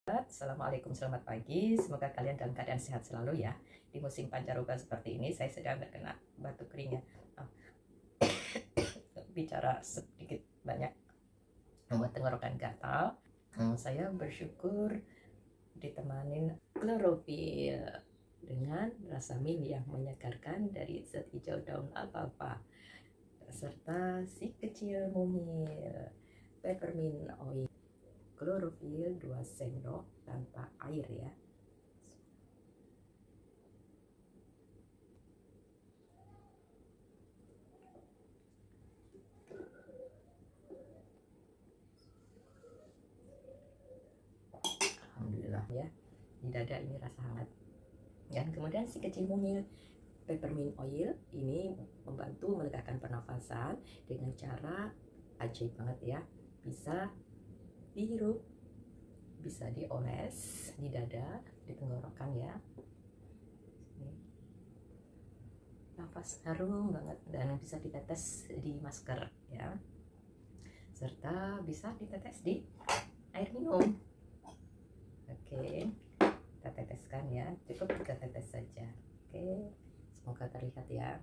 Assalamualaikum, selamat pagi. Semoga kalian dalam keadaan sehat selalu ya. Di musim pancaroba seperti ini, saya sedang terkena batuk kering ya. Bicara sedikit banyak membuat tenggorokan gatal. Saya bersyukur ditemanin klorofil dengan rasa mint yang menyegarkan dari zat hijau daun alfalfa, serta si kecil mungil peppermint oil. Klorofil 2 sendok tanpa air ya. Alhamdulillah ya, di dada ini rasa hangat. Dan kemudian si kecil mungil peppermint oil ini membantu melegakan pernafasan dengan cara ajaib banget ya. Bisa dihirup, bisa dioles di dada, di tenggorokan ya. Nafas harum banget dan bisa ditetes di masker ya, serta bisa ditetes di air minum. Oke, kita teteskan ya, cukup 3 tetes saja. Oke, semoga terlihat ya.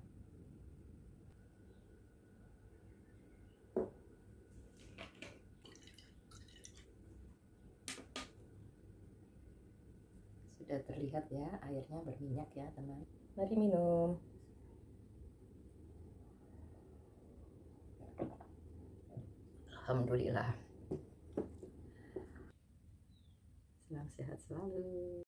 Sudah terlihat ya, airnya berminyak ya teman. Mari minum. Alhamdulillah. Senang sehat selalu.